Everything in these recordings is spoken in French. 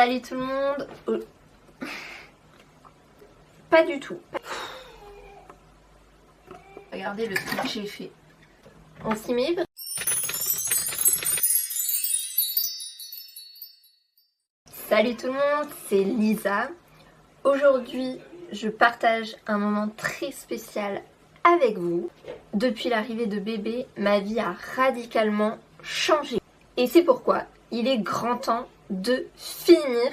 Salut tout le monde. Pas du tout. Regardez le truc que j'ai fait. On s'y met. Salut tout le monde, c'est Lisa. Aujourd'hui, je partage un moment très spécial avec vous. Depuis l'arrivée de bébé, ma vie a radicalement changé. Et c'est pourquoi il est grand temps de finir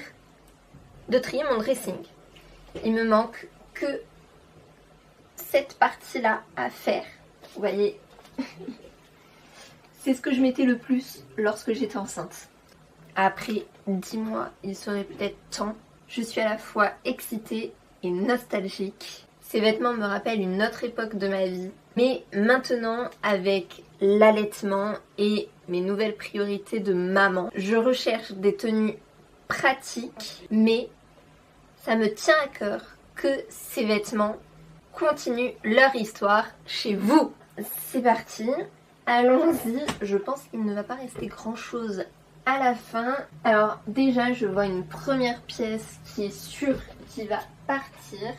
de trier mon dressing. Il me manque que cette partie-là à faire. Vous voyez, c'est ce que je mettais le plus lorsque j'étais enceinte. Après 10 mois, il serait peut-être temps. Je suis à la fois excitée et nostalgique. Ces vêtements me rappellent une autre époque de ma vie. Mais maintenant, avec l'allaitement et mes nouvelles priorités de maman, je recherche des tenues pratiques, mais ça me tient à cœur que ces vêtements continuent leur histoire chez vous. C'est parti, allons-y. Je pense qu'il ne va pas rester grand-chose à la fin. Alors déjà, je vois une première pièce qui est sûre qui va partir.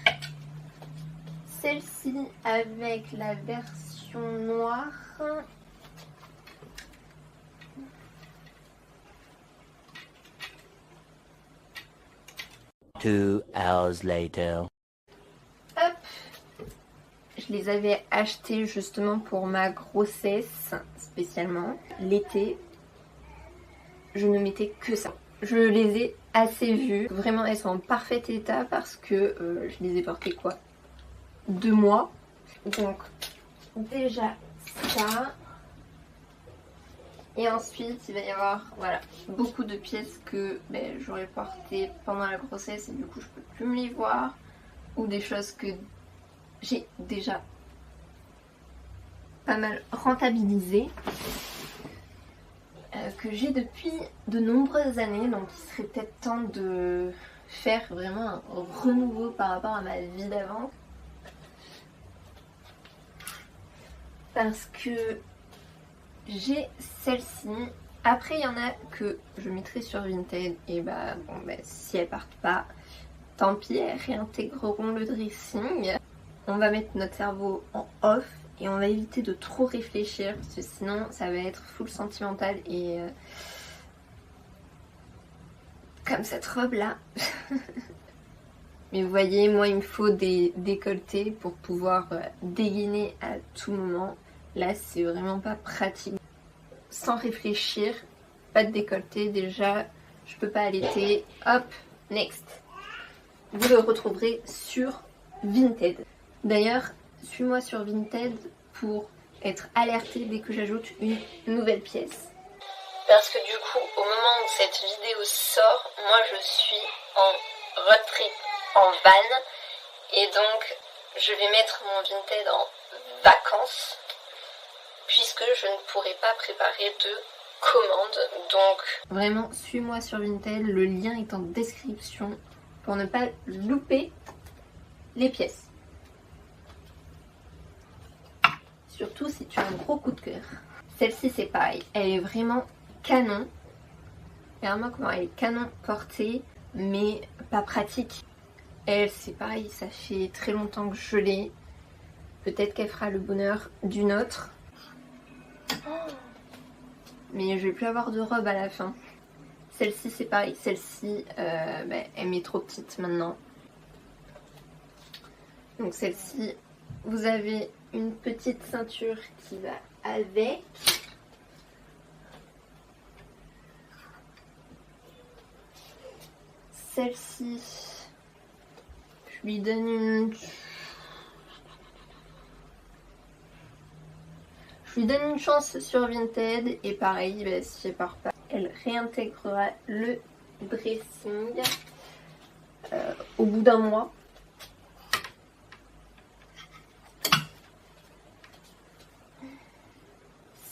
Celle-ci avec la version noire. Two hours later. Hop, je les avais achetés justement pour ma grossesse, spécialement. L'été, je ne mettais que ça. Je les ai assez vues. Vraiment, elles sont en parfait état parce que je les ai portées quoi, 2 mois. Donc, déjà ça. Et ensuite, il va y avoir voilà, beaucoup de pièces que j'aurais portées pendant la grossesse et du coup, je peux plus me les voir. Ou des choses que j'ai déjà pas mal rentabilisées. Que j'ai depuis de nombreuses années. Donc, il serait peut-être temps de faire vraiment un renouveau par rapport à ma vie d'avant. Parce que j'ai celle-ci. Après, il y en a que je mettrai sur Vinted. Et si elles partent pas, tant pis, elles réintégreront le dressing. On va mettre notre cerveau en off et on va éviter de trop réfléchir parce que sinon ça va être full sentimental et comme cette robe là. Mais vous voyez, moi il me faut des décolletés pour pouvoir dégainer à tout moment. Là c'est vraiment pas pratique. Sans réfléchir, pas de décolleté, déjà je peux pas allaiter. Hop, next. Vous le retrouverez sur Vinted. D'ailleurs, suis-moi sur Vinted pour être alerté dès que j'ajoute une nouvelle pièce. Parce que du coup, au moment où cette vidéo sort, moi je suis en road trip, en van. Et donc, je vais mettre mon Vinted en vacances. Puisque je ne pourrai pas préparer de commandes. Donc, vraiment, suis-moi sur Vinted. Le lien est en description pour ne pas louper les pièces. Surtout si tu as un gros coup de cœur. Celle-ci c'est pareil, elle est vraiment canon. Regarde-moi comment elle est canon portée, mais pas pratique. Elle c'est pareil, ça fait très longtemps que je l'ai. Peut-être qu'elle fera le bonheur d'une autre. Mais je vais plus avoir de robe à la fin. Celle-ci c'est pareil, celle-ci elle m'est trop petite maintenant. Donc celle-ci, vous avez une petite ceinture qui va avec. Celle-ci, je lui donne une chance sur Vinted et pareil, si elle part pas, elle réintégrera le dressing au bout d'un mois.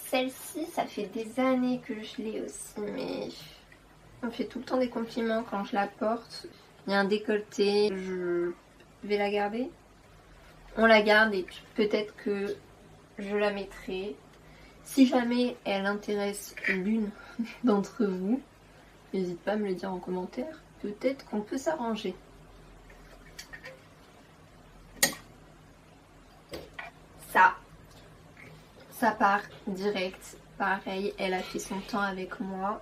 Celle-ci, ça fait des années que je l'ai aussi, mais on me fait tout le temps des compliments quand je la porte. Il y a un décolleté, je vais la garder. On la garde et puis peut-être que je la mettrai. Si jamais elle intéresse l'une d'entre vous, n'hésite pas à me le dire en commentaire. Peut-être qu'on peut s'arranger. Ça part direct. Pareil, elle a fait son temps avec moi.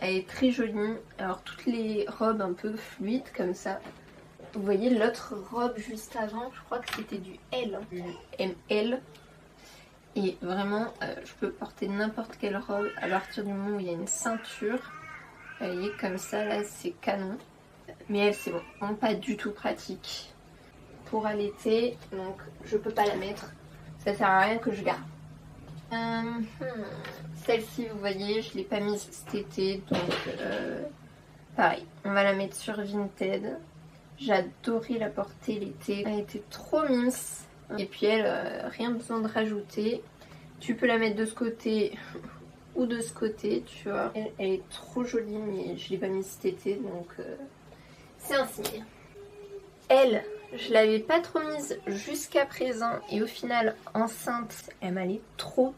Elle est très jolie. Alors toutes les robes un peu fluides comme ça. Vous voyez l'autre robe juste avant, je crois que c'était du L, du ML. Et vraiment, je peux porter n'importe quelle robe à partir du moment où il y a une ceinture. Vous voyez, comme ça, là, c'est canon. Mais elle, c'est bon, pas du tout pratique pour allaiter. Donc, je peux pas la mettre. Ça sert à rien que je garde. Celle-ci, vous voyez, je l'ai pas mise cet été. Donc, pareil, on va la mettre sur Vinted. J'adorais la porter l'été. Elle était trop mince. Et puis elle, rien besoin de rajouter. Tu peux la mettre de ce côté ou de ce côté, tu vois. Elle est trop jolie, mais je l'ai pas mise cet été, donc c'est un signe. Elle, je l'avais pas trop mise jusqu'à présent. Et au final, enceinte, elle m'allait trop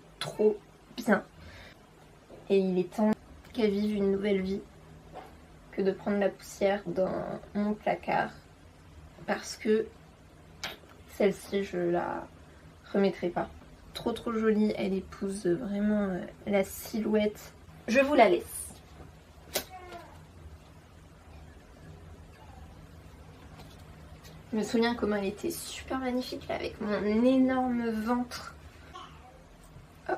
bien. Et il est temps qu'elle vive une nouvelle vie que de prendre la poussière dans mon placard. Parce que celle-ci, je la remettrai pas. Trop jolie, elle épouse vraiment la silhouette. Je vous la laisse. Je me souviens comment elle était super magnifique là, avec mon énorme ventre. Oh.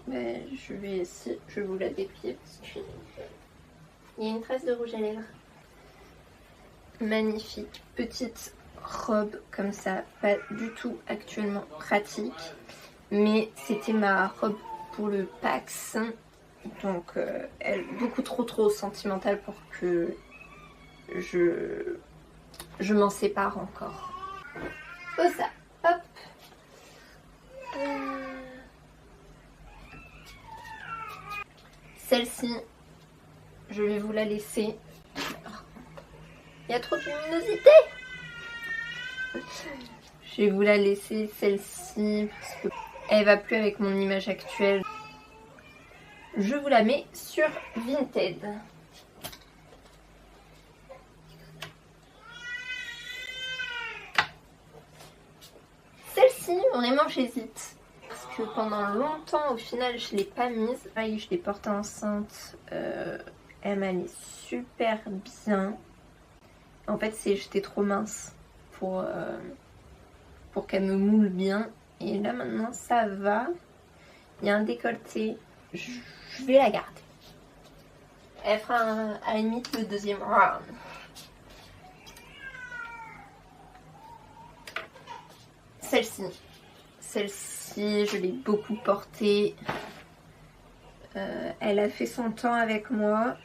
Ben, je vais essayer, je vous la déplier parce qu'il y a une trace de rouge à lèvres. Magnifique petite robe comme ça, pas du tout actuellement pratique, mais c'était ma robe pour le Pax, donc elle beaucoup trop sentimentale pour que je m'en sépare encore. Oh ça, hop. Celle-ci, je vais vous la laisser. Il y a trop de luminosité. Je vais vous la laisser celle-ci parce qu'elle va plus avec mon image actuelle. Je vous la mets sur Vinted. Celle-ci, vraiment j'hésite. Parce que pendant longtemps, au final, je ne l'ai pas mise. Pareil, je l'ai portée enceinte. Elle m'allait super bien. En fait, j'étais trop mince pour qu'elle me moule bien. Et là, maintenant, ça va. Il y a un décolleté. Je vais la garder. Elle fera à la limite le deuxième round. Celle-ci, je l'ai beaucoup portée. Elle a fait son temps avec moi.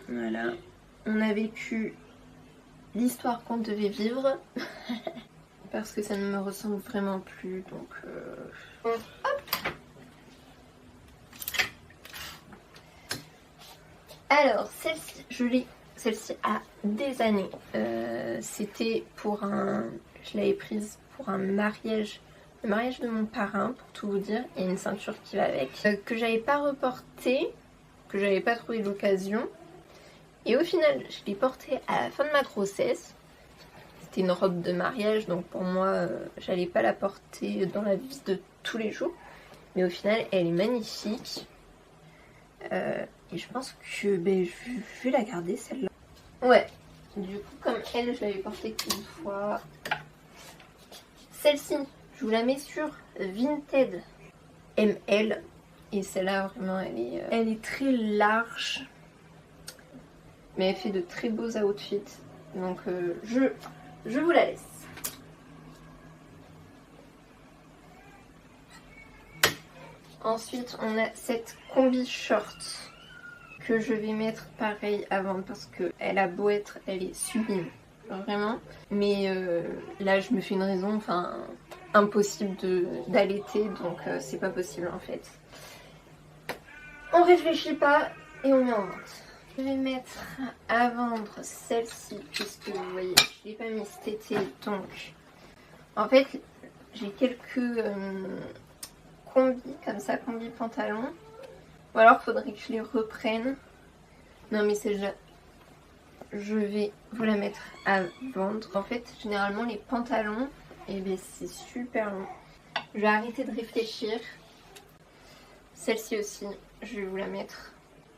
Voilà. On a vécu l'histoire qu'on devait vivre. Parce que ça ne me ressemble vraiment plus. Donc, hop. Alors, celle-ci, celle-ci a des années. C'était pour je l'avais prise pour un mariage, le mariage de mon parrain, pour tout vous dire. Il y a une ceinture qui va avec, que j'avais pas reportée, que j'avais pas trouvé l'occasion. Et au final, je l'ai portée à la fin de ma grossesse. C'était une robe de mariage, donc pour moi, j'allais pas la porter dans la vie de tous les jours. Mais au final, elle est magnifique. Et je pense que je vais la garder celle-là. Ouais, du coup comme elle je l'avais portée qu'une fois. Celle-ci, je vous la mets sur Vinted ML. Et celle-là vraiment elle est très large. Mais elle fait de très beaux outfits. Donc je vous la laisse. Ensuite on a cette combi short que je vais mettre pareil à vendre parce qu'elle a beau être, elle est sublime, vraiment. Mais là je me fais une raison, enfin impossible d'allaiter, donc c'est pas possible en fait. On réfléchit pas et on met en vente. Je vais mettre à vendre celle-ci puisque vous voyez, je l'ai pas mis cet été, donc en fait j'ai quelques combis comme ça, combi pantalon. Ou alors faudrait que je les reprenne. Non mais celle-là, je vais vous la mettre à vendre. En fait, généralement les pantalons, et bien c'est super long. Je vais arrêter de réfléchir. Celle-ci aussi, je vais vous la mettre.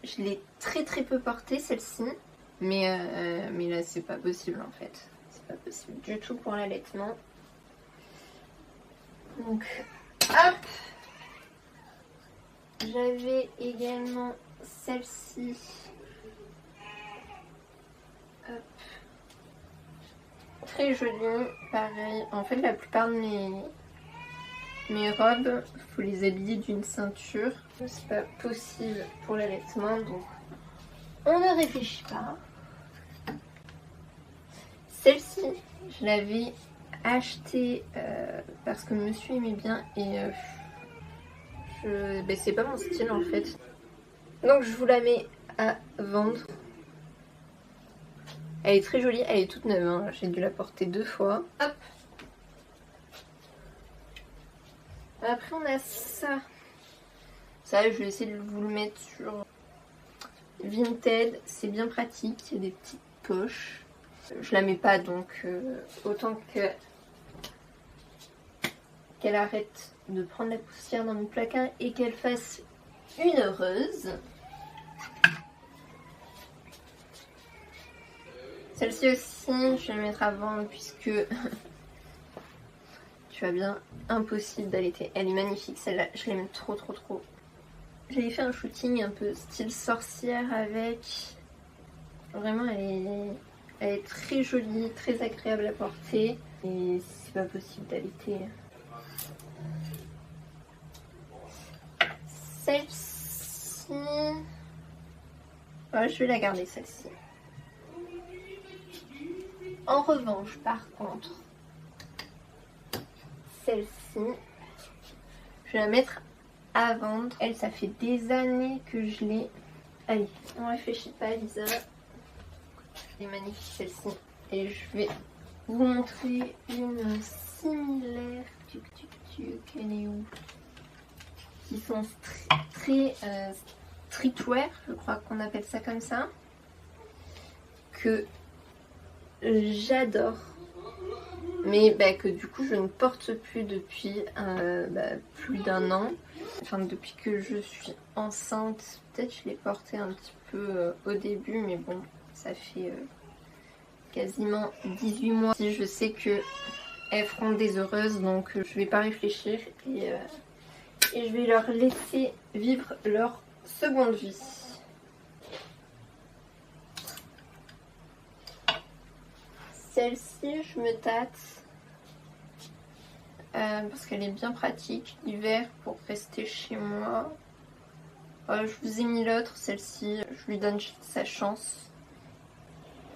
Je l'ai très peu portée celle-ci. Mais là c'est pas possible en fait. C'est pas possible du tout pour l'allaitement. Donc hop. J'avais également celle-ci. Hop. Très jolie, pareil. En fait la plupart de mes robes, il faut les habiller d'une ceinture. C'est pas possible pour l'allaitement, donc on ne réfléchit pas. Celle-ci, je l'avais achetée parce que monsieur aimait bien et c'est pas mon style en fait. Donc je vous la mets à vendre. Elle est très jolie, elle est toute neuve, hein. J'ai dû la porter 2 fois. Hop. Après on a ça. Ça, je vais essayer de vous le mettre sur Vinted. C'est bien pratique, il y a des petites poches. Je la mets pas donc autant qu'elle arrête de prendre la poussière dans mon placard et qu'elle fasse une heureuse. Celle-ci aussi, je vais la mettre à vendre puisque tu vois bien, impossible d'allaiter. Elle est magnifique celle-là, je l'aime trop. J'avais fait un shooting un peu style sorcière avec. Vraiment, elle est très jolie, très agréable à porter. Et c'est pas possible d'allaiter. Celle-ci. Ouais, je vais la garder celle-ci. En revanche, par contre, celle-ci, je vais la mettre à vendre. Elle, ça fait des années que je l'ai. Allez, on réfléchit pas, Lisa. Elle est magnifique celle-ci. Et je vais vous montrer une similaire. Elle est où? Qui sont très streetwear, je crois qu'on appelle ça comme ça. Que j'adore. Mais que du coup je ne porte plus depuis plus d'1 an. Enfin depuis que je suis enceinte. Peut-être je l'ai porté un petit peu au début, mais bon, ça fait quasiment 18 mois. Si je sais que elles feront des heureuses, donc je vais pas réfléchir et je vais leur laisser vivre leur seconde vie. Celle-ci, je me tâte parce qu'elle est bien pratique l'hiver pour rester chez moi. Je vous ai mis l'autre, celle-ci, je lui donne sa chance.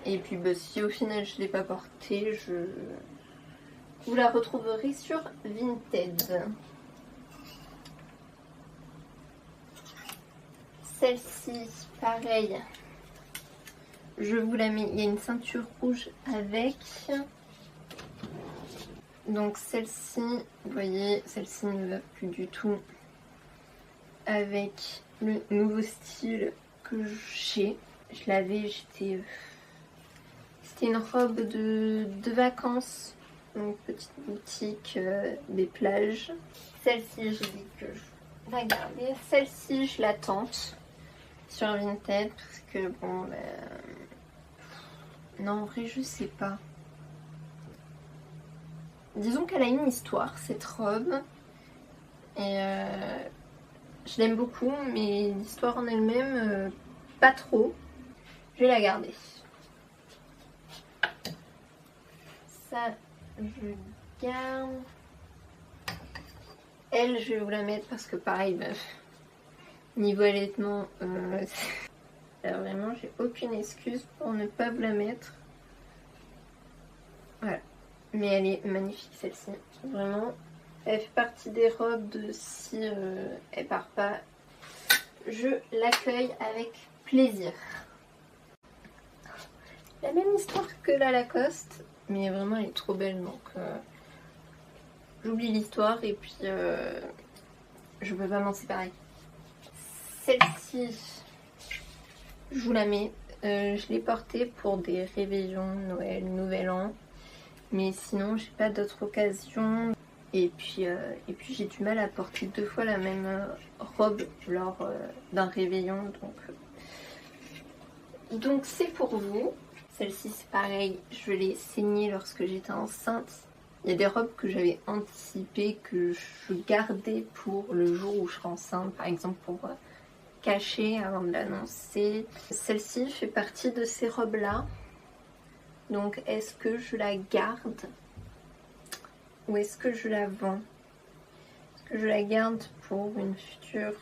Et puis si au final je ne l'ai pas portée, vous la retrouverez sur Vinted. Celle-ci, pareil. Je vous la mets, il y a une ceinture rouge avec. Donc celle-ci, vous voyez, celle-ci ne va plus du tout avec le nouveau style que j'ai. Je l'avais, c'était une robe de vacances, une petite boutique des plages. Celle-ci, j'ai dit que je la gardais. Celle-ci, je la tente sur Vinted parce que bon, non, en vrai, je sais pas. Disons qu'elle a une histoire, cette robe. Et je l'aime beaucoup, mais l'histoire en elle-même, pas trop. Je vais la garder. Ça, je garde. Elle, je vais vous la mettre parce que pareil, niveau allaitement, vraiment, j'ai aucune excuse pour ne pas vous la mettre. Voilà. Mais elle est magnifique celle-ci. Vraiment, elle fait partie des robes de si elle part pas, je l'accueille avec plaisir. La même histoire que la Lacoste, mais vraiment elle est trop belle, donc j'oublie l'histoire et puis je peux pas m'en séparer. Celle-ci, je vous la mets. Je l'ai portée pour des réveillons, Noël, Nouvel An. Mais sinon, j'ai pas d'autres occasions. Et puis j'ai du mal à porter 2 fois la même robe lors d'un réveillon. Donc c'est pour vous. Celle-ci c'est pareil, je l'ai saignée lorsque j'étais enceinte. Il y a des robes que j'avais anticipées, que je gardais pour le jour où je serai enceinte, par exemple pour cacher avant de l'annoncer. Celle-ci fait partie de ces robes-là. Donc est-ce que je la garde ou est-ce que je la vends? Est-ce que je la garde pour une future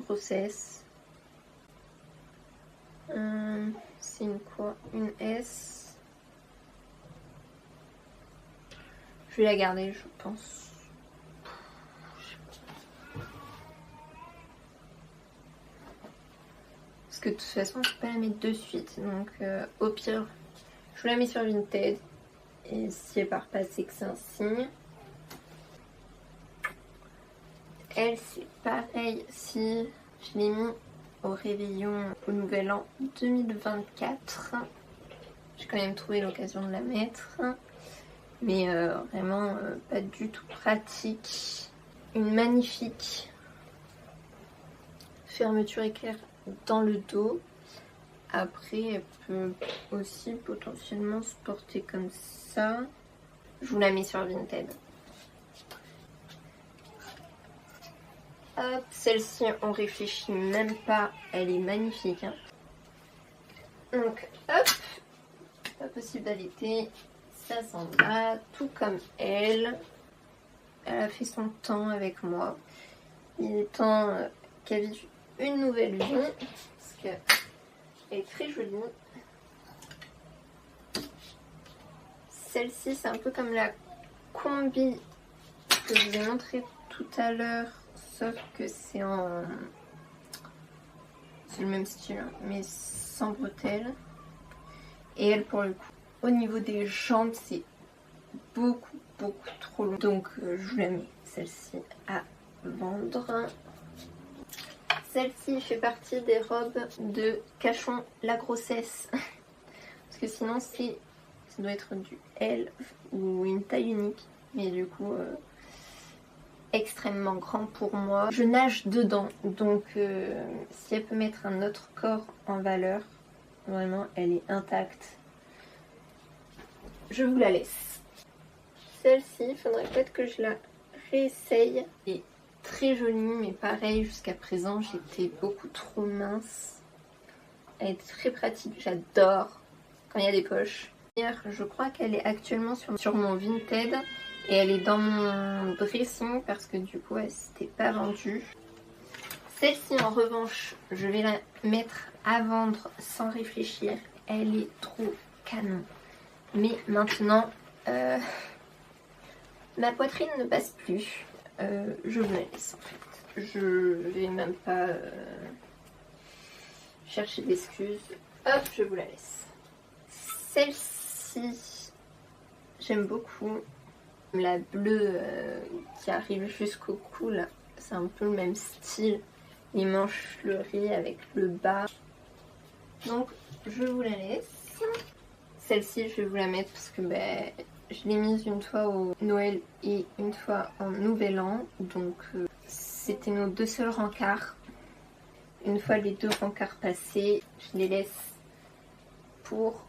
grossesse? C'est une quoi? Une S. Je vais la garder, je pense. Parce que de toute façon, je peux pas la mettre de suite. Donc, au pire, je vous la mets sur Vinted. Et si elle part pas, c'est que c'est un signe. Elle, c'est pareil. Si je l'ai mis au réveillon au Nouvel An 2024. J'ai quand même trouvé l'occasion de la mettre. Mais vraiment pas du tout pratique. Une magnifique fermeture éclair dans le dos. Après, elle peut aussi potentiellement se porter comme ça. Je vous la mets sur Vinted. Hop, celle-ci, on réfléchit même pas. Elle est magnifique. Hein. Donc, hop, pas possible d'allaiter. Ça s'en va, tout comme elle. Elle a fait son temps avec moi. Il est temps qu'elle vive une nouvelle vie. Parce qu'elle est très jolie. Celle-ci, c'est un peu comme la combi que je vous ai montré tout à l'heure. Sauf que c'est le même style, hein, mais sans bretelles. Et elle, pour le coup, au niveau des jantes, c'est beaucoup trop long. Donc, je vous la mets, celle-ci, à vendre. Celle-ci fait partie des robes de Cachons la grossesse. Parce que sinon, ça doit être du L ou une taille unique. Mais du coup, extrêmement grand pour moi. Je nage dedans. Donc, si elle peut mettre un autre corps en valeur, vraiment, elle est intacte. Je vous la laisse. Celle-ci, il faudrait peut-être que je la réessaye. Elle est très jolie, mais pareil, jusqu'à présent, j'étais beaucoup trop mince. Elle est très pratique, j'adore quand il y a des poches. Je crois qu'elle est actuellement sur mon Vinted et elle est dans mon dressing parce que du coup, elle s'était pas vendue. Celle-ci, en revanche, je vais la mettre à vendre sans réfléchir. Elle est trop canon. Mais maintenant, ma poitrine ne passe plus. Je vous la laisse en fait. Je vais même pas chercher d'excuses. Hop, je vous la laisse. Celle-ci, j'aime beaucoup. La bleue qui arrive jusqu'au cou là, c'est un peu le même style. Les manches fleuries avec le bas. Donc, je vous la laisse. Celle-ci, je vais vous la mettre parce que je l'ai mise une fois au Noël et une fois en Nouvel An. Donc, c'était nos 2 seuls rencarts. Une fois les 2 rencarts passés, je les laisse pour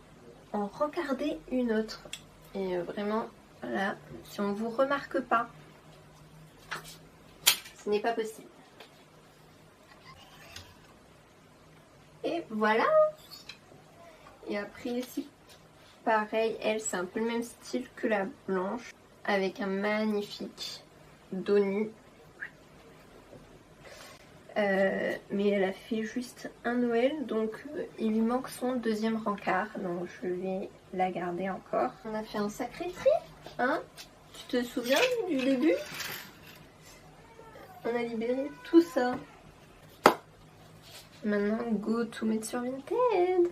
en rencarder une autre. Et vraiment, voilà, si on ne vous remarque pas, ce n'est pas possible. Et voilà. Et après ici, pareil, elle c'est un peu le même style que la blanche, avec un magnifique dos nu. Mais elle a fait juste un Noël, donc il lui manque son 2e rencard, donc je vais la garder encore. On a fait un sacré tri, hein? Tu te souviens du début? On a libéré tout ça. Maintenant, go tout mettre sur Vinted.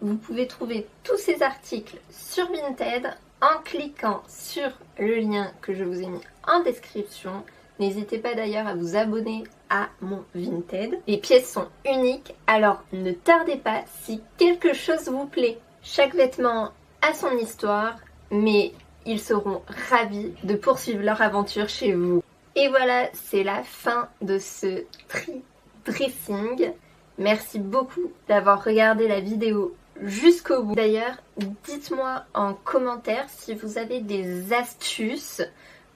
Vous pouvez trouver tous ces articles sur Vinted en cliquant sur le lien que je vous ai mis en description. N'hésitez pas d'ailleurs à vous abonner à mon Vinted. Les pièces sont uniques, alors ne tardez pas si quelque chose vous plaît. Chaque vêtement a son histoire, mais ils seront ravis de poursuivre leur aventure chez vous. Et voilà, c'est la fin de ce dressing. Merci beaucoup d'avoir regardé la vidéo jusqu'au bout. D'ailleurs, dites-moi en commentaire si vous avez des astuces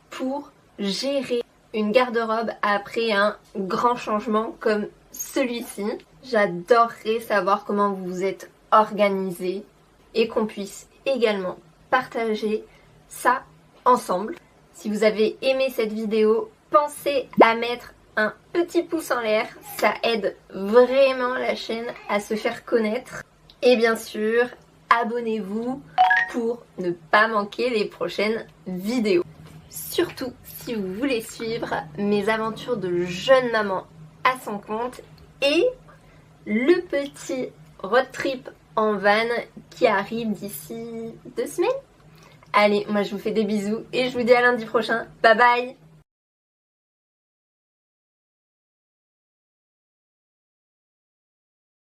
pour gérer une garde-robe après un grand changement comme celui-ci. J'adorerais savoir comment vous vous êtes organisé et qu'on puisse également partager ça ensemble. Si vous avez aimé cette vidéo, pensez à mettre un petit pouce en l'air, ça aide vraiment la chaîne à se faire connaître. Et bien sûr, abonnez-vous pour ne pas manquer les prochaines vidéos. Surtout si vous voulez suivre mes aventures de jeune maman à son compte et le petit road trip en van qui arrive d'ici 2 semaines. Allez, moi je vous fais des bisous et je vous dis à lundi prochain. Bye bye!